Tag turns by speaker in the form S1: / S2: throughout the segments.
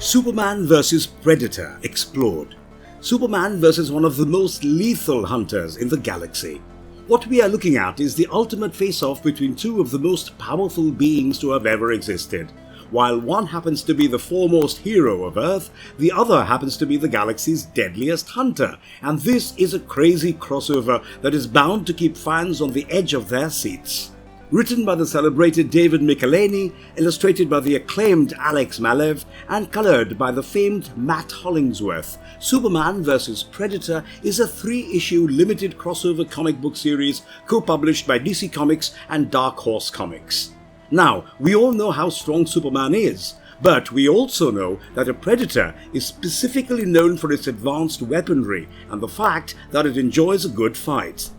S1: Superman vs. Predator explored. Superman versus one of the most lethal hunters in the galaxy. What we are looking at is the ultimate face-off between two of the most powerful beings to have ever existed. While one happens to be the foremost hero of Earth, the other happens to be the galaxy's deadliest hunter. And this is a crazy crossover that is bound to keep fans on the edge of their seats. Written by the celebrated David Michelinie, illustrated by the acclaimed Alex Malev, and coloured by the famed Matt Hollingsworth, Superman vs. Predator is a 3-issue limited crossover comic book series co-published by DC Comics and Dark Horse Comics. Now, we all know how strong Superman is, but we also know that a Predator is specifically known for its advanced weaponry and the fact that it enjoys a good fight.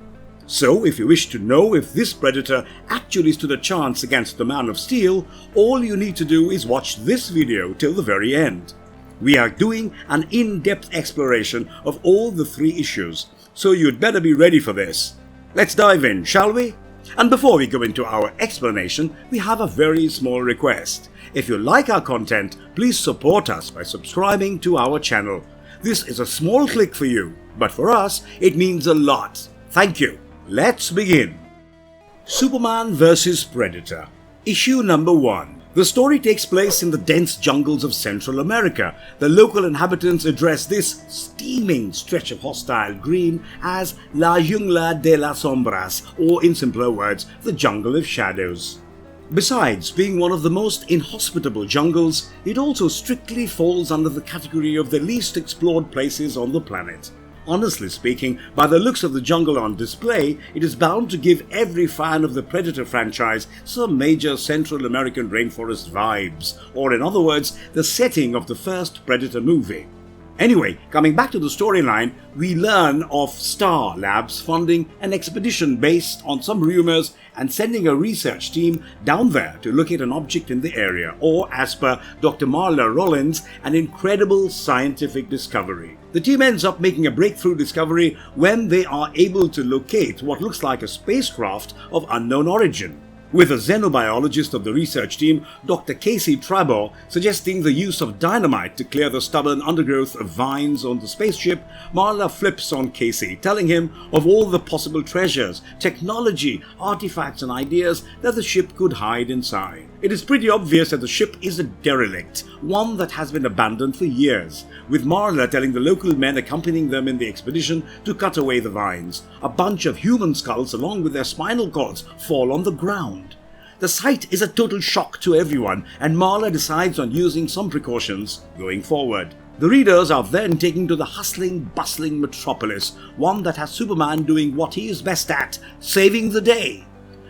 S1: So, if you wish to know if this Predator actually stood a chance against the Man of Steel, all you need to do is watch this video till the very end. We are doing an in-depth exploration of all the 3 issues, so you'd better be ready for this. Let's dive in, shall we? And before we go into our explanation, we have a very small request. If you like our content, please support us by subscribing to our channel. This is a small click for you, but for us, it means a lot. Thank you. Let's begin. Superman vs. Predator. Issue number 1. The story takes place in the dense jungles of Central America. The local inhabitants address this steaming stretch of hostile green as La Jungla de las Sombras, or in simpler words, the Jungle of Shadows. Besides being one of the most inhospitable jungles, it also strictly falls under the category of the least explored places on the planet. Honestly speaking, by the looks of the jungle on display, it is bound to give every fan of the Predator franchise some major Central American rainforest vibes, or in other words, the setting of the first Predator movie. Anyway, coming back to the storyline, we learn of Star Labs funding an expedition based on some rumors and sending a research team down there to locate an object in the area, or as per Dr. Marla Rollins, an incredible scientific discovery. The team ends up making a breakthrough discovery when they are able to locate what looks like a spacecraft of unknown origin, with a xenobiologist of the research team, Dr. Casey Trabor, suggesting the use of dynamite to clear the stubborn undergrowth of vines on the spaceship. Marla flips on Casey, telling him of all the possible treasures, technology, artifacts and ideas that the ship could hide inside. It is pretty obvious that the ship is a derelict, one that has been abandoned for years, with Marla telling the local men accompanying them in the expedition to cut away the vines. A bunch of human skulls along with their spinal cords fall on the ground. The sight is a total shock to everyone, and Marla decides on using some precautions going forward. The readers are then taken to the hustling, bustling metropolis, one that has Superman doing what he is best at, saving the day.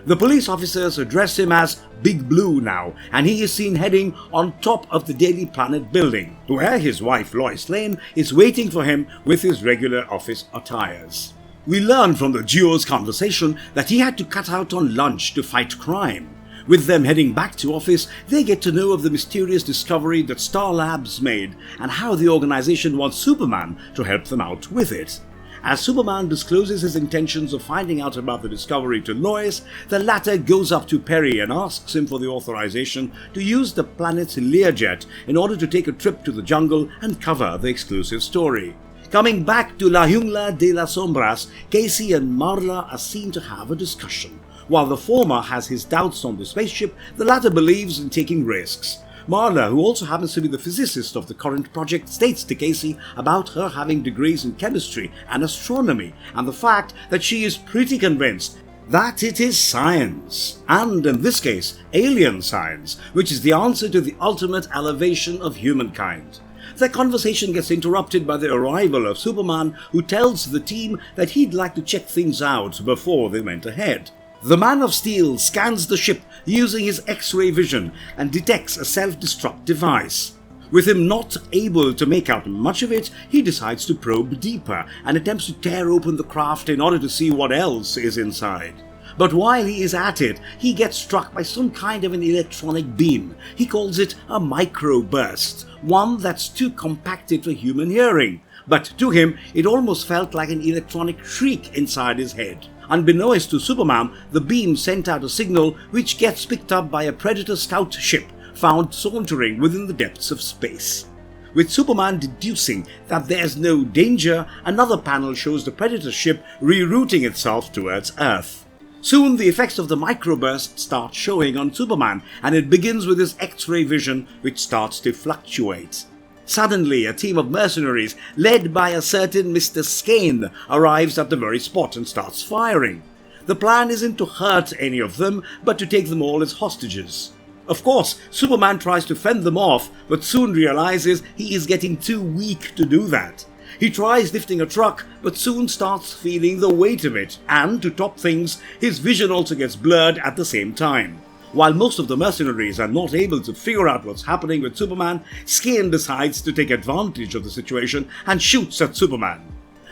S1: The police officers address him as Big Blue now, and he is seen heading on top of the Daily Planet building, where his wife Lois Lane is waiting for him with his regular office attires. We learn from the duo's conversation that he had to cut out on lunch to fight crime. With them heading back to office, they get to know of the mysterious discovery that Star Labs made and how the organization wants Superman to help them out with it. As Superman discloses his intentions of finding out about the discovery to Lois, the latter goes up to Perry and asks him for the authorization to use the planet's Learjet in order to take a trip to the jungle and cover the exclusive story. Coming back to La Jungla de las Sombras, Casey and Marla are seen to have a discussion. While the former has his doubts on the spaceship, the latter believes in taking risks. Marla, who also happens to be the physicist of the current project, states to Casey about her having degrees in chemistry and astronomy, and the fact that she is pretty convinced that it is science, and in this case, alien science, which is the answer to the ultimate elevation of humankind. Their conversation gets interrupted by the arrival of Superman, who tells the team that he'd like to check things out before they went ahead. The Man of Steel scans the ship using his X-ray vision and detects a self-destruct device. With him not able to make out much of it, he decides to probe deeper and attempts to tear open the craft in order to see what else is inside. But while he is at it, he gets struck by some kind of an electronic beam. He calls it a microburst, one that's too compacted for human hearing. But to him, it almost felt like an electronic shriek inside his head. Unbeknownst to Superman, the beam sent out a signal which gets picked up by a Predator scout ship found sauntering within the depths of space. With Superman deducing that there's no danger, another panel shows the Predator ship rerouting itself towards Earth. Soon the effects of the microburst start showing on Superman, and it begins with his X-ray vision, which starts to fluctuate. Suddenly, a team of mercenaries, led by a certain Mr. Skane, arrives at the very spot and starts firing. The plan isn't to hurt any of them, but to take them all as hostages. Of course, Superman tries to fend them off, but soon realizes he is getting too weak to do that. He tries lifting a truck, but soon starts feeling the weight of it, and to top things, his vision also gets blurred at the same time. While most of the mercenaries are not able to figure out what's happening with Superman, Skane decides to take advantage of the situation and shoots at Superman.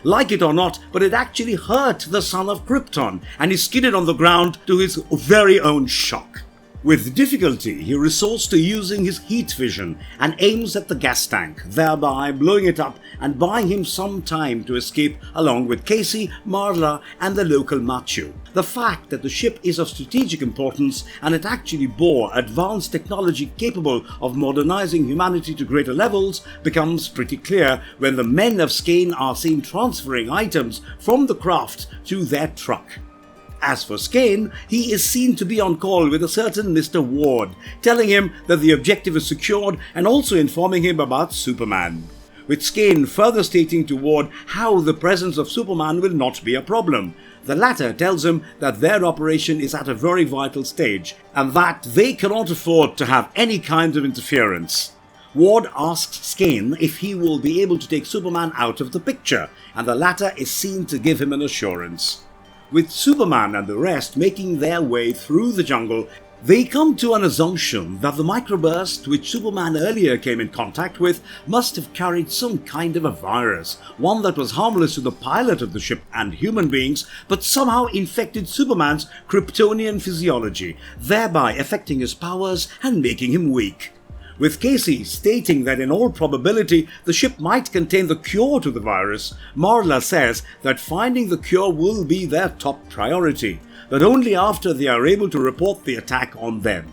S1: Like it or not, but it actually hurt the son of Krypton, and he skidded on the ground to his very own shock. With difficulty, he resorts to using his heat vision and aims at the gas tank, thereby blowing it up and buying him some time to escape along with Casey, Marla and the local Machu. The fact that the ship is of strategic importance and it actually bore advanced technology capable of modernizing humanity to greater levels becomes pretty clear when the men of Skane are seen transferring items from the craft to their truck. As for Skane, he is seen to be on call with a certain Mr. Ward, telling him that the objective is secured and also informing him about Superman. With Skane further stating to Ward how the presence of Superman will not be a problem. The latter tells him that their operation is at a very vital stage and that they cannot afford to have any kind of interference. Ward asks Skane if he will be able to take Superman out of the picture, and the latter is seen to give him an assurance. With Superman and the rest making their way through the jungle, they come to an assumption that the microburst which Superman earlier came in contact with must have carried some kind of a virus, one that was harmless to the pilot of the ship and human beings, but somehow infected Superman's Kryptonian physiology, thereby affecting his powers and making him weak. With Casey stating that in all probability the ship might contain the cure to the virus, Marla says that finding the cure will be their top priority, but only after they are able to report the attack on them.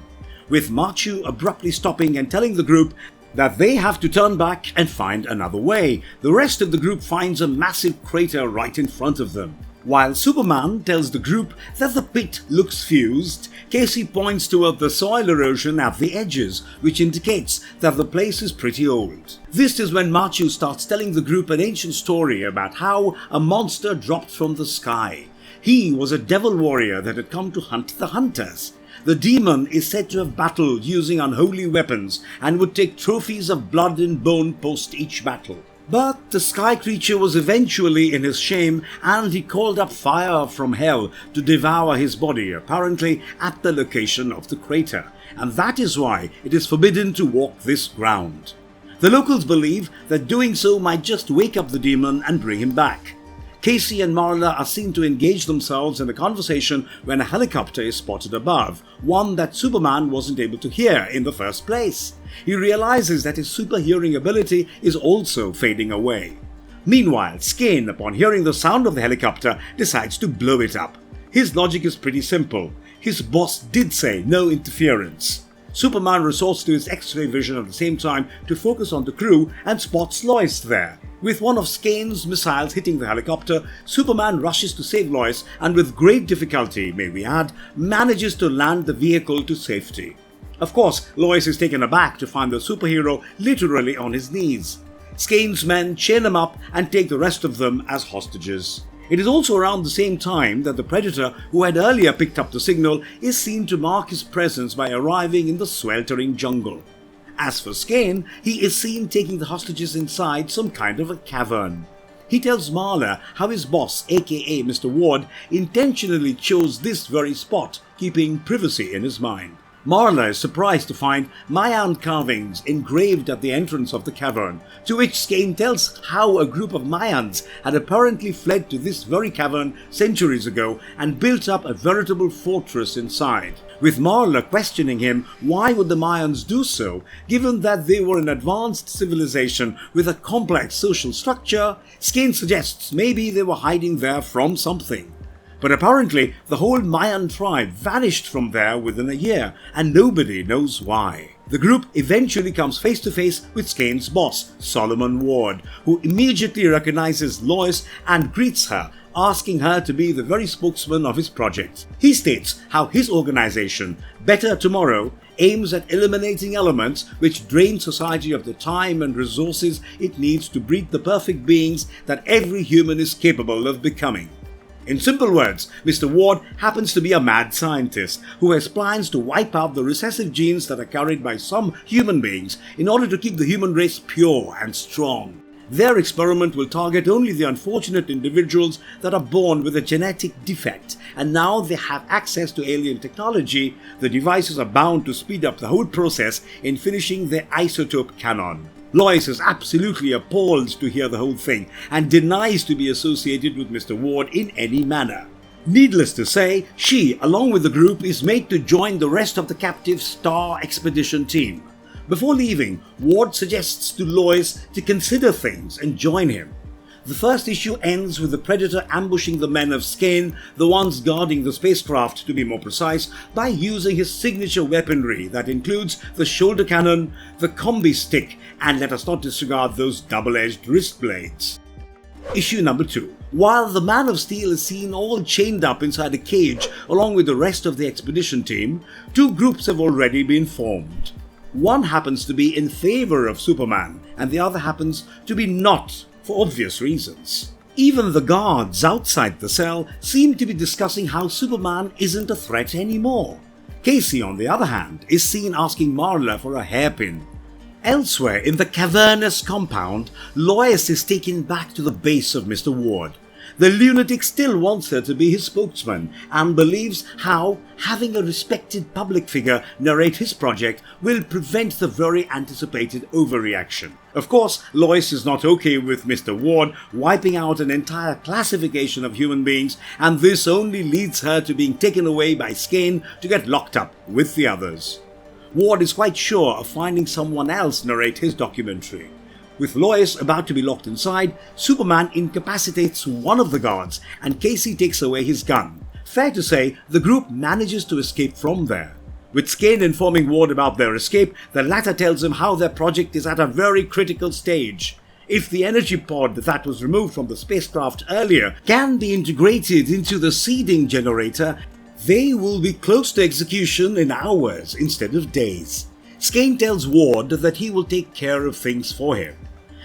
S1: With Machu abruptly stopping and telling the group that they have to turn back and find another way, the rest of the group finds a massive crater right in front of them. While Superman tells the group that the pit looks fused, Casey points toward the soil erosion at the edges, which indicates that the place is pretty old. This is when Machu starts telling the group an ancient story about how a monster dropped from the sky. He was a devil warrior that had come to hunt the hunters. The demon is said to have battled using unholy weapons and would take trophies of blood and bone post each battle. But the sky creature was eventually in his shame and he called up fire from hell to devour his body, apparently at the location of the crater, and that is why it is forbidden to walk this ground. The locals believe that doing so might just wake up the demon and bring him back. Casey and Marla are seen to engage themselves in a conversation when a helicopter is spotted above, one that Superman wasn't able to hear in the first place. He realizes that his super hearing ability is also fading away. Meanwhile, Skane, upon hearing the sound of the helicopter, decides to blow it up. His logic is pretty simple. His boss did say no interference. Superman resorts to his X-ray vision at the same time to focus on the crew and spots Lois there. With one of Skane's missiles hitting the helicopter, Superman rushes to save Lois and with great difficulty, may we add, manages to land the vehicle to safety. Of course, Lois is taken aback to find the superhero literally on his knees. Skane's men chain him up and take the rest of them as hostages. It is also around the same time that the Predator, who had earlier picked up the signal, is seen to mark his presence by arriving in the sweltering jungle. As for Skane, he is seen taking the hostages inside some kind of a cavern. He tells Marla how his boss, aka Mr. Ward, intentionally chose this very spot, keeping privacy in his mind. Marla is surprised to find Mayan carvings engraved at the entrance of the cavern, to which Skane tells how a group of Mayans had apparently fled to this very cavern centuries ago and built up a veritable fortress inside. With Marla questioning him why would the Mayans do so, given that they were an advanced civilization with a complex social structure, Skane suggests maybe they were hiding there from something. But apparently the whole Mayan tribe vanished from there within a year, and nobody knows why. The group eventually comes face to face with Skane's boss, Solomon Ward, who immediately recognizes Lois and greets her, asking her to be the very spokesman of his project. He states how his organization, Better Tomorrow, aims at eliminating elements which drain society of the time and resources it needs to breed the perfect beings that every human is capable of becoming. In simple words, Mr. Ward happens to be a mad scientist who has plans to wipe out the recessive genes that are carried by some human beings in order to keep the human race pure and strong. Their experiment will target only the unfortunate individuals that are born with a genetic defect, and now they have access to alien technology. The devices are bound to speed up the whole process in finishing their isotope cannon. Lois is absolutely appalled to hear the whole thing and denies to be associated with Mr. Ward in any manner. Needless to say, she, along with the group, is made to join the rest of the captive Star Expedition team. Before leaving, Ward suggests to Lois to consider things and join him. The first issue ends with the Predator ambushing the men of Skane, the ones guarding the spacecraft to be more precise, by using his signature weaponry that includes the shoulder cannon, the combi stick, and let us not disregard those double-edged wrist blades. Issue number 2. While the Man of Steel is seen all chained up inside a cage along with the rest of the expedition team, two groups have already been formed. One happens to be in favor of Superman, and the other happens to be not, for obvious reasons. Even the guards outside the cell seem to be discussing how Superman isn't a threat anymore. Casey, on the other hand, is seen asking Marla for a hairpin. Elsewhere in the cavernous compound, Lois is taken back to the base of Mr. Ward. The lunatic still wants her to be his spokesman and believes how having a respected public figure narrate his project will prevent the very anticipated overreaction. Of course, Lois is not okay with Mr. Ward wiping out an entire classification of human beings, and this only leads her to being taken away by Skane to get locked up with the others. Ward is quite sure of finding someone else narrate his documentary. With Lois about to be locked inside, Superman incapacitates one of the guards and Casey takes away his gun. Fair to say, the group manages to escape from there. With Skane informing Ward about their escape, the latter tells him how their project is at a very critical stage. If the energy pod that was removed from the spacecraft earlier can be integrated into the seeding generator, they will be close to execution in hours instead of days. Skane tells Ward that he will take care of things for him.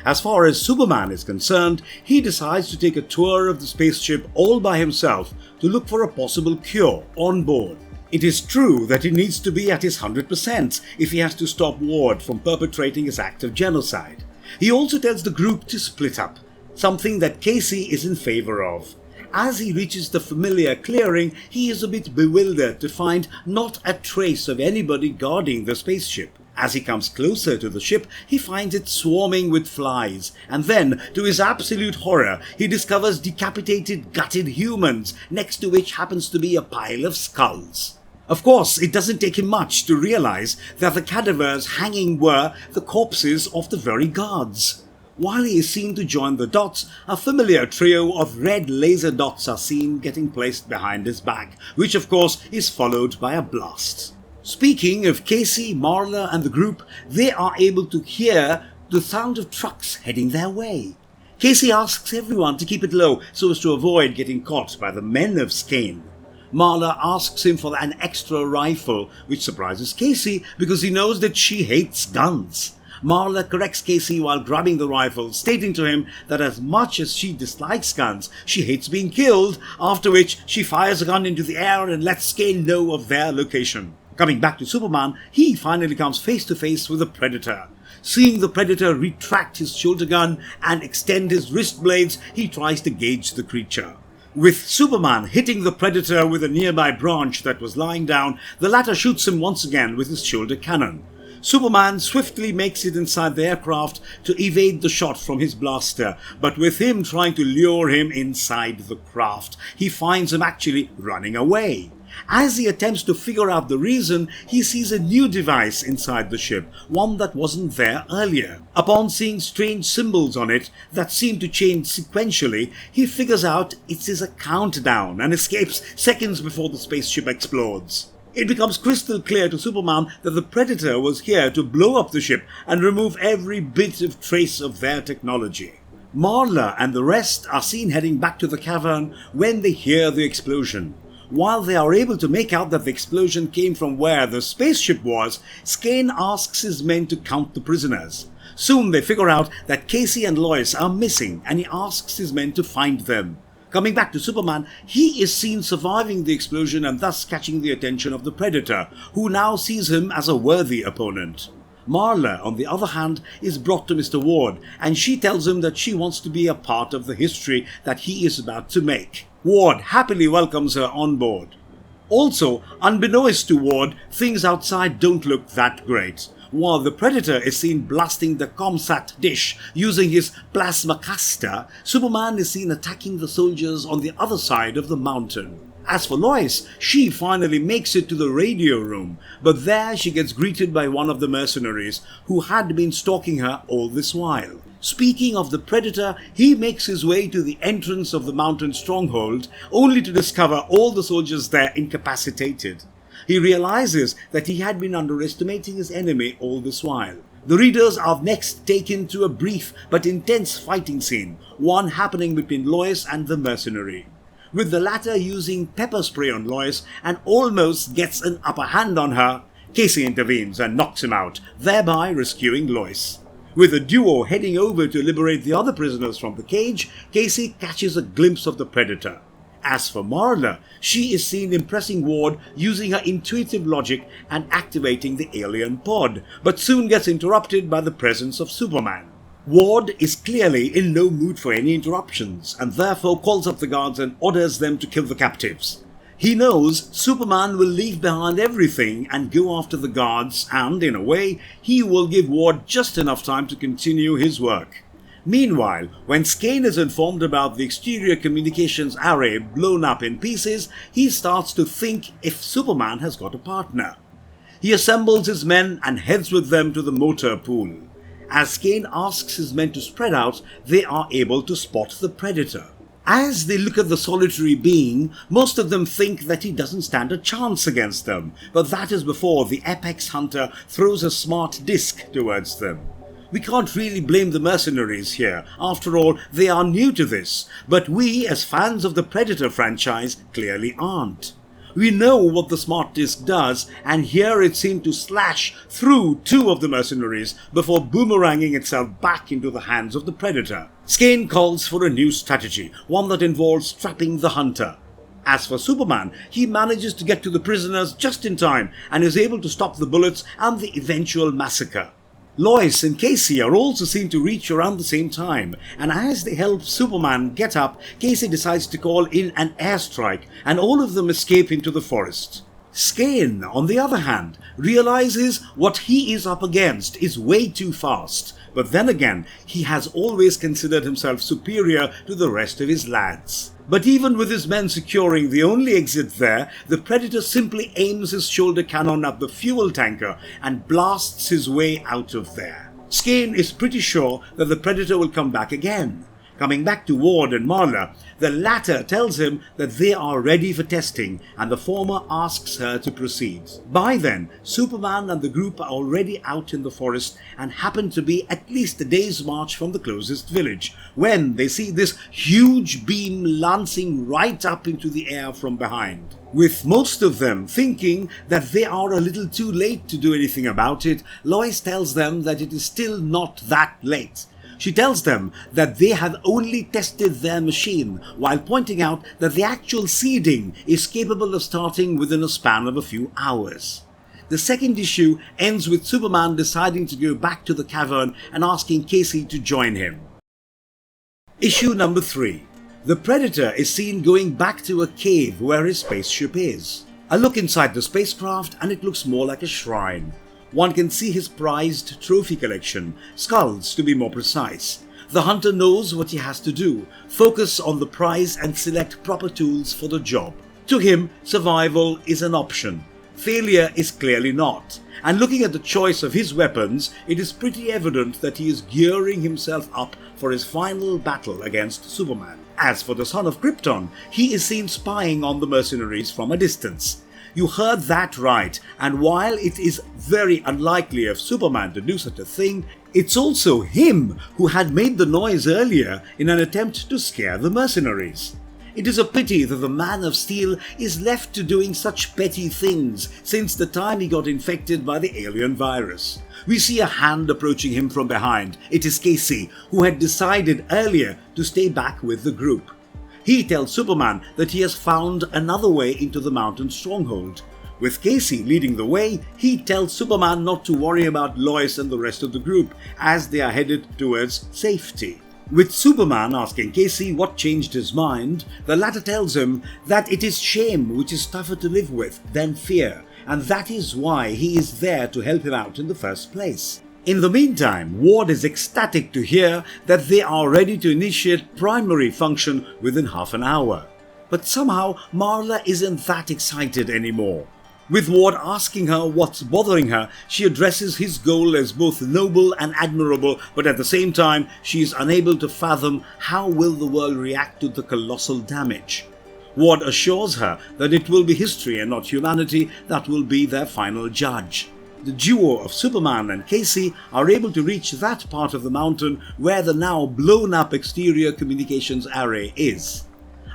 S1: As far as Superman is concerned, he decides to take a tour of the spaceship all by himself to look for a possible cure on board. It is true that he needs to be at his 100% if he has to stop Ward from perpetrating his act of genocide. He also tells the group to split up, something that Casey is in favor of. As he reaches the familiar clearing, he is a bit bewildered to find not a trace of anybody guarding the spaceship. As he comes closer to the ship, he finds it swarming with flies, and then, to his absolute horror, he discovers decapitated, gutted humans, next to which happens to be a pile of skulls. Of course, it doesn't take him much to realize that the cadavers hanging were the corpses of the very guards. While he is seen to join the dots, a familiar trio of red laser dots are seen getting placed behind his back, which of course is followed by a blast. Speaking of Casey, Marla and the group, they are able to hear the sound of trucks heading their way. Casey asks everyone to keep it low so as to avoid getting caught by the men of Skane. Marla asks him for an extra rifle, which surprises Casey because he knows that she hates guns. Marla corrects Casey while grabbing the rifle, stating to him that as much as she dislikes guns, she hates being killed, after which she fires a gun into the air and lets Skane know of their location. Coming back to Superman, he finally comes face to face with the Predator. Seeing the Predator retract his shoulder gun and extend his wrist blades, he tries to gauge the creature. With Superman hitting the Predator with a nearby branch that was lying down, the latter shoots him once again with his shoulder cannon. Superman swiftly makes it inside the aircraft to evade the shot from his blaster, but with him trying to lure him inside the craft, he finds him actually running away. As he attempts to figure out the reason, he sees a new device inside the ship, one that wasn't there earlier. Upon seeing strange symbols on it that seem to change sequentially, he figures out it is a countdown and escapes seconds before the spaceship explodes. It becomes crystal clear to Superman that the Predator was here to blow up the ship and remove every bit of trace of their technology. Marla and the rest are seen heading back to the cavern when they hear the explosion. While they are able to make out that the explosion came from where the spaceship was, Skane asks his men to count the prisoners. Soon they figure out that Casey and Lois are missing, and he asks his men to find them. Coming back to Superman, he is seen surviving the explosion and thus catching the attention of the Predator, who now sees him as a worthy opponent. Marla, on the other hand, is brought to Mr. Ward, and she tells him that she wants to be a part of the history that he is about to make. Ward happily welcomes her on board. Also, unbeknownst to Ward, things outside don't look that great. While the Predator is seen blasting the ComSat dish using his plasma caster, Superman is seen attacking the soldiers on the other side of the mountain. As for Lois, she finally makes it to the radio room, but there she gets greeted by one of the mercenaries who had been stalking her all this while. Speaking of the Predator, he makes his way to the entrance of the mountain stronghold, only to discover all the soldiers there incapacitated. He realizes that he had been underestimating his enemy all this while. The readers are next taken to a brief but intense fighting scene, one happening between Lois and the mercenary. With the latter using pepper spray on Lois and almost gets an upper hand on her, Casey intervenes and knocks him out, thereby rescuing Lois. With the duo heading over to liberate the other prisoners from the cage, Casey catches a glimpse of the Predator. As for Marla, she is seen impressing Ward using her intuitive logic and activating the alien pod, but soon gets interrupted by the presence of Superman. Ward is clearly in no mood for any interruptions, and therefore calls up the guards and orders them to kill the captives. He knows Superman will leave behind everything and go after the guards, and, in a way, he will give Ward just enough time to continue his work. Meanwhile, when Skane is informed about the exterior communications array blown up in pieces, he starts to think if Superman has got a partner. He assembles his men and heads with them to the motor pool. As Skane asks his men to spread out, they are able to spot the Predator. As they look at the solitary being, most of them think that he doesn't stand a chance against them, but that is before the apex hunter throws a smart disc towards them. We can't really blame the mercenaries here, after all, they are new to this, but we, as fans of the Predator franchise, clearly aren't. We know what the smart disc does, and here it seemed to slash through two of the mercenaries before boomeranging itself back into the hands of the Predator. Skane calls for a new strategy, one that involves trapping the hunter. As for Superman, he manages to get to the prisoners just in time and is able to stop the bullets and the eventual massacre. Lois and Casey are also seen to reach around the same time, and as they help Superman get up, Casey decides to call in an airstrike, and all of them escape into the forest. Skane, on the other hand, realizes what he is up against is way too fast, but then again, he has always considered himself superior to the rest of his lads. But even with his men securing the only exit there, the Predator simply aims his shoulder cannon at the fuel tanker and blasts his way out of there. Skane is pretty sure that the Predator will come back again. Coming back to Ward and Marla, the latter tells him that they are ready for testing, and the former asks her to proceed. By then, Superman and the group are already out in the forest and happen to be at least a day's march from the closest village, when they see this huge beam lancing right up into the air from behind. With most of them thinking that they are a little too late to do anything about it, Lois tells them that it is still not that late. She tells them that they have only tested their machine, while pointing out that the actual seeding is capable of starting within a span of a few hours. The second issue ends with Superman deciding to go back to the cavern and asking Casey to join him. Issue number 3. The Predator is seen going back to a cave where his spaceship is. A look inside the spacecraft and it looks more like a shrine. One can see his prized trophy collection, skulls to be more precise. The hunter knows what he has to do, focus on the prize and select proper tools for the job. To him, survival is an option. Failure is clearly not. And looking at the choice of his weapons, it is pretty evident that he is gearing himself up for his final battle against Superman. As for the son of Krypton, he is seen spying on the mercenaries from a distance. You heard that right, and while it is very unlikely of Superman to do such a thing, it's also him who had made the noise earlier in an attempt to scare the mercenaries. It is a pity that the Man of Steel is left to doing such petty things since the time he got infected by the alien virus. We see a hand approaching him from behind. It is Casey, who had decided earlier to stay back with the group. He tells Superman that he has found another way into the mountain stronghold. With Casey leading the way, he tells Superman not to worry about Lois and the rest of the group as they are headed towards safety. With Superman asking Casey what changed his mind, the latter tells him that it is shame which is tougher to live with than fear, and that is why he is there to help him out in the first place. In the meantime, Ward is ecstatic to hear that they are ready to initiate primary function within half an hour. But somehow Marla isn't that excited anymore. With Ward asking her what's bothering her, she addresses his goal as both noble and admirable, but at the same time she is unable to fathom how will the world react to the colossal damage. Ward assures her that it will be history and not humanity that will be their final judge. The duo of Superman and Casey are able to reach that part of the mountain where the now blown up exterior communications array is.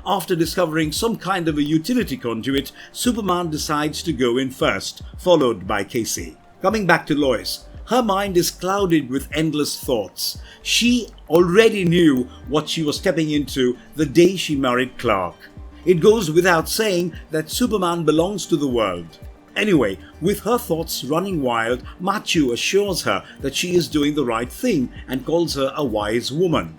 S1: After discovering some kind of a utility conduit, Superman decides to go in first, followed by Casey. Coming back to Lois, her mind is clouded with endless thoughts. She already knew what she was stepping into the day she married Clark. It goes without saying that Superman belongs to the world. Anyway, with her thoughts running wild, Machu assures her that she is doing the right thing and calls her a wise woman.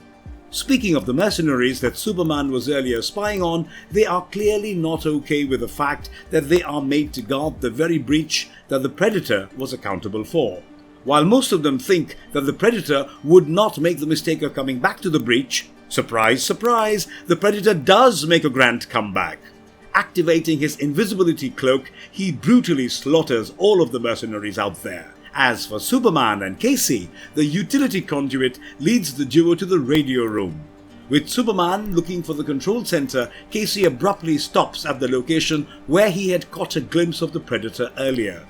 S1: Speaking of the mercenaries that Superman was earlier spying on, they are clearly not okay with the fact that they are made to guard the very breach that the Predator was accountable for. While most of them think that the Predator would not make the mistake of coming back to the breach, surprise, surprise, the Predator does make a grand comeback. Activating his invisibility cloak, he brutally slaughters all of the mercenaries out there. As for Superman and Casey, the utility conduit leads the duo to the radio room. With Superman looking for the control center, Casey abruptly stops at the location where he had caught a glimpse of the Predator earlier.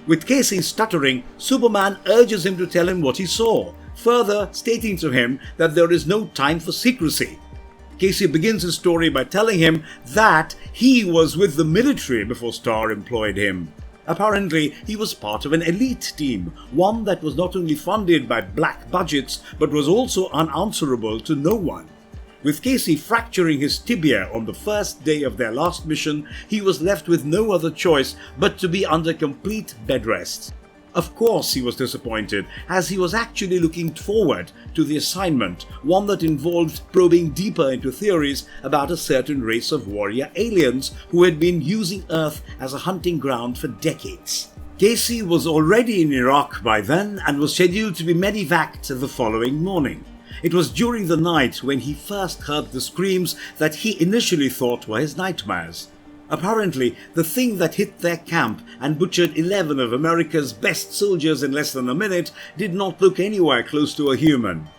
S1: With Casey stuttering, Superman urges him to tell him what he saw, further stating to him that there is no time for secrecy. Casey begins his story by telling him that he was with the military before Star employed him. Apparently, he was part of an elite team, one that was not only funded by black budgets but was also unanswerable to no one. With Casey fracturing his tibia on the first day of their last mission, he was left with no other choice but to be under complete bed rest. Of course he was disappointed, as he was actually looking forward to the assignment, one that involved probing deeper into theories about a certain race of warrior aliens who had been using Earth as a hunting ground for decades. Casey was already in Iraq by then and was scheduled to be medevaced the following morning. It was during the night when he first heard the screams that he initially thought were his nightmares. Apparently, the thing that hit their camp and butchered 11 of America's best soldiers in less than a minute did not look anywhere close to a human.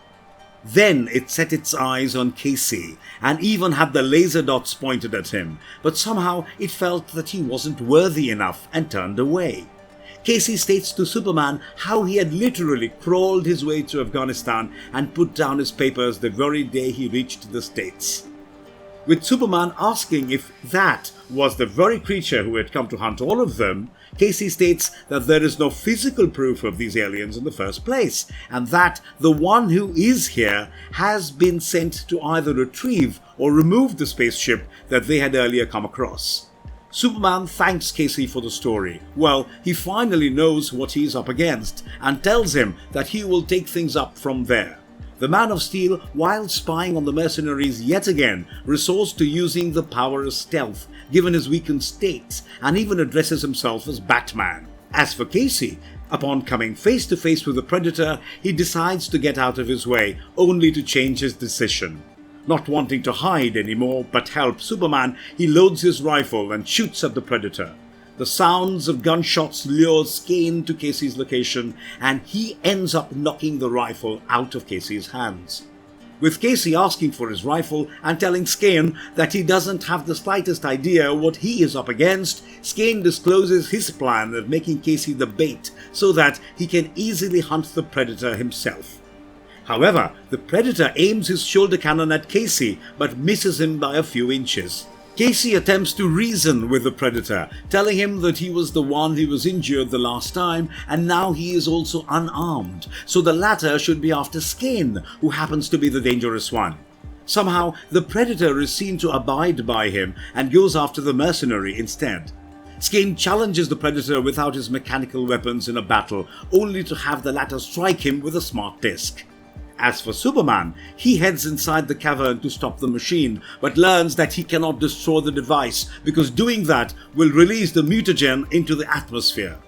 S1: Then it set its eyes on Casey and even had the laser dots pointed at him, but somehow it felt that he wasn't worthy enough and turned away. Casey states to Superman how he had literally crawled his way to Afghanistan and put down his papers the very day he reached the States. With Superman asking if that was the very creature who had come to hunt all of them, Casey states that there is no physical proof of these aliens in the first place, and that the one who is here has been sent to either retrieve or remove the spaceship that they had earlier come across. Superman thanks Casey for the story. Well, he finally knows what he's up against, and tells him that he will take things up from there. The Man of Steel, while spying on the mercenaries yet again, resorts to using the power of stealth, given his weakened state, and even addresses himself as Batman. As for Casey, upon coming face to face with the Predator, he decides to get out of his way, only to change his decision. Not wanting to hide anymore, but help Superman, he loads his rifle and shoots at the Predator. The sounds of gunshots lures Kane to Casey's location, and he ends up knocking the rifle out of Casey's hands. with Casey asking for his rifle and telling Skane that he doesn't have the slightest idea what he is up against. Skane discloses his plan of making Casey the bait so that he can easily hunt the predator himself. However, the predator aims his shoulder cannon at Casey but misses him by a few inches. Casey attempts to reason with the predator, telling him that he was the one who was injured the last time and now he is also unarmed, so the latter should be after Skane, who happens to be the dangerous one. Somehow, the predator is seen to abide by him and goes after the mercenary instead. Skane challenges the predator without his mechanical weapons in a battle, only to have the latter strike him with a smart disc. As for Superman, he heads inside the cavern to stop the machine, but learns that he cannot destroy the device because doing that will release the mutagen into the atmosphere.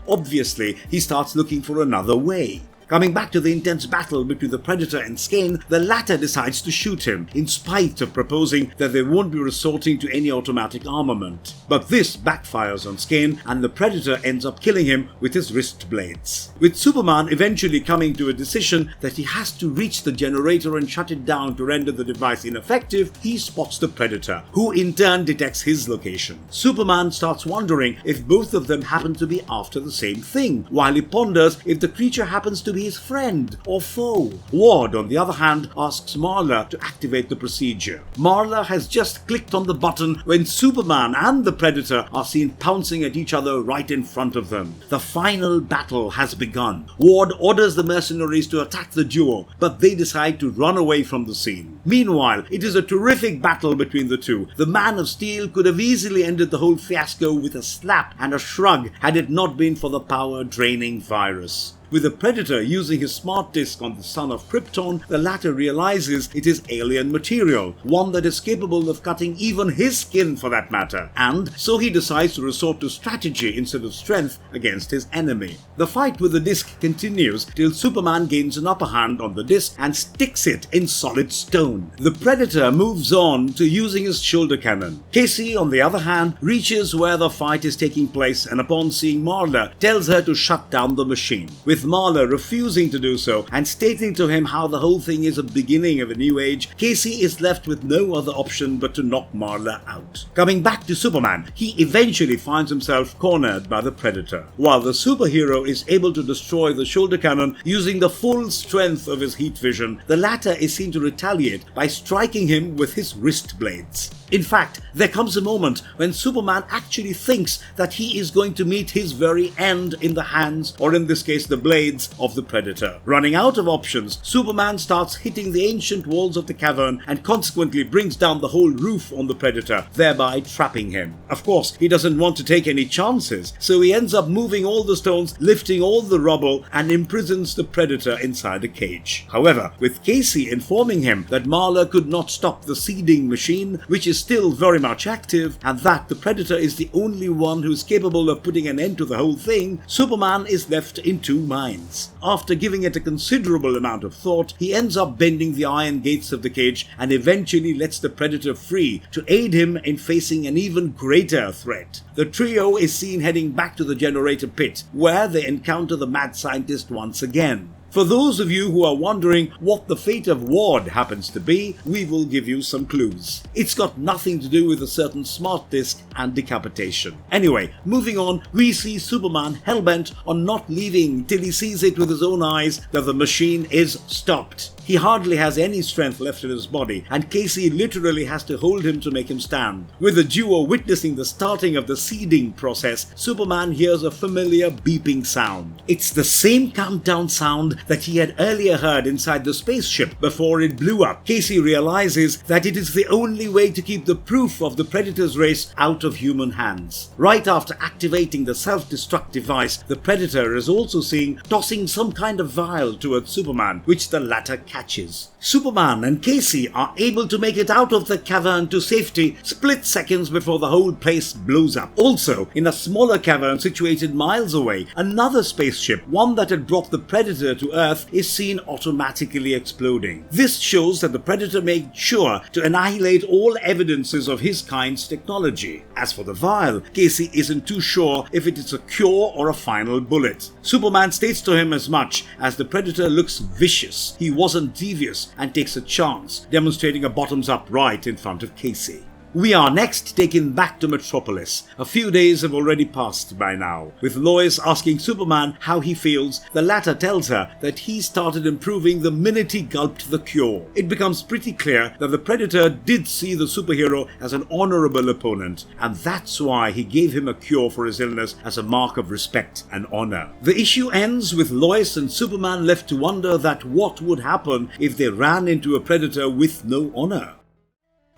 S1: Obviously, he starts looking for another way. Coming back to the intense battle between the Predator and Skane, the latter decides to shoot him, in spite of proposing that they won't be resorting to any automatic armament. But this backfires on Skane, and the Predator ends up killing him with his wrist blades. With Superman eventually coming to a decision that he has to reach the generator and shut it down to render the device ineffective, he spots the Predator, who in turn detects his location. Superman starts wondering if both of them happen to be after the same thing, while he ponders if the creature happens to be his friend or foe. Ward, on the other hand, asks Marla to activate the procedure. Marla has just clicked on the button when Superman and the Predator are seen pouncing at each other right in front of them. The final battle has begun. Ward orders the mercenaries to attack the duo, but they decide to run away from the scene. Meanwhile, it is a terrific battle between the two. The Man of Steel could have easily ended the whole fiasco with a slap and a shrug had it not been for the power-draining virus. With the Predator using his smart disc on the son of Krypton, the latter realizes it is alien material, one that is capable of cutting even his skin for that matter, and so he decides to resort to strategy instead of strength against his enemy. The fight with the disc continues till Superman gains an upper hand on the disc and sticks it in solid stone. The Predator moves on to using his shoulder cannon. Casey, on the other hand, reaches where the fight is taking place and upon seeing Marla, tells her to shut down the machine. With Marla refusing to do so and stating to him how the whole thing is a beginning of a new age, Casey is left with no other option but to knock Marla out. Coming back to Superman, he eventually finds himself cornered by the Predator. While the superhero is able to destroy the shoulder cannon using the full strength of his heat vision, the latter is seen to retaliate by striking him with his wrist blades. In fact, there comes a moment when Superman actually thinks that he is going to meet his very end in the hands, or in this case the blades, of the Predator. Running out of options, Superman starts hitting the ancient walls of the cavern and consequently brings down the whole roof on the Predator, thereby trapping him. Of course, he doesn't want to take any chances, so he ends up moving all the stones, lifting all the rubble, and imprisons the Predator inside a cage. However, with Casey informing him that Marla could not stop the seeding machine, which is still very much active, and that the Predator is the only one who is capable of putting an end to the whole thing, Superman is left in two minds. After giving it a considerable amount of thought, he ends up bending the iron gates of the cage and eventually lets the Predator free to aid him in facing an even greater threat. The trio is seen heading back to the generator pit, where they encounter the mad scientist once again. For those of you who are wondering what the fate of Ward happens to be, we will give you some clues. It's got nothing to do with a certain smart disc and decapitation. Anyway, moving on, we see Superman hellbent on not leaving till he sees it with his own eyes that the machine is stopped. He hardly has any strength left in his body, and Casey literally has to hold him to make him stand. With the duo witnessing the starting of the seeding process, Superman hears a familiar beeping sound. It's the same countdown sound that he had earlier heard inside the spaceship before it blew up. Casey realizes that it is the only way to keep the proof of the Predator's race out of human hands. Right after activating the self-destruct device, the Predator is also seen tossing some kind of vial towards Superman, which the latter catches. Superman and Casey are able to make it out of the cavern to safety split seconds before the whole place blows up. Also, in a smaller cavern situated miles away, another spaceship, one that had brought the Predator to Earth, is seen automatically exploding. This shows that the Predator made sure to annihilate all evidences of his kind's technology. As for the vial, Casey isn't too sure if it is a cure or a final bullet. Superman states to him as much as the Predator looks vicious. He wasn't wasn't devious and takes a chance, demonstrating a bottoms-up right in front of Casey. We are next taken back to Metropolis. A few days have already passed by now. With Lois asking Superman how he feels, the latter tells her that he started improving the minute he gulped the cure. It becomes pretty clear that the Predator did see the superhero as an honorable opponent, and that's why he gave him a cure for his illness as a mark of respect and honor. The issue ends with Lois and Superman left to wonder that what would happen if they ran into a Predator with no honor.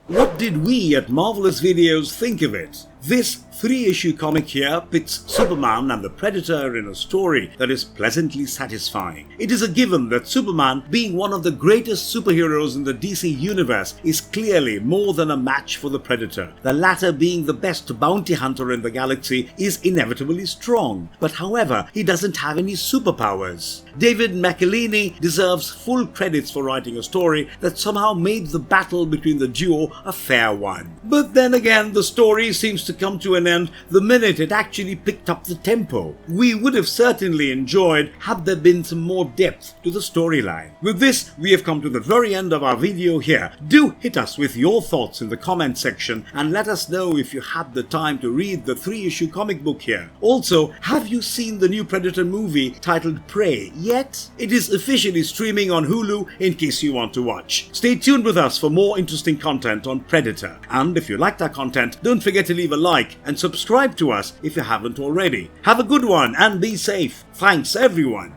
S1: What did we at Marvelous Videos think of it? This 3-issue comic here pits Superman and the Predator in a story that is pleasantly satisfying. It is a given that Superman, being one of the greatest superheroes in the DC universe, is clearly more than a match for the Predator. The latter, being the best bounty hunter in the galaxy, is inevitably strong, but however, he doesn't have any superpowers. David McElhenney deserves full credits for writing a story that somehow made the battle between the duo a fair one. But then again, the story seems to come to an end the minute it actually picked up the tempo. We would have certainly enjoyed had there been some more depth to the storyline. With this, we have come to the very end of our video here. Do hit us with your thoughts in the comment section and let us know if you had the time to read the 3-issue comic book here. Also, have you seen the new Predator movie titled Prey yet? It is officially streaming on Hulu in case you want to watch. Stay tuned with us for more interesting content on Predator. And if you liked our content, don't forget to leave a like and subscribe to us if you haven't already. Have a good one and be safe. Thanks everyone.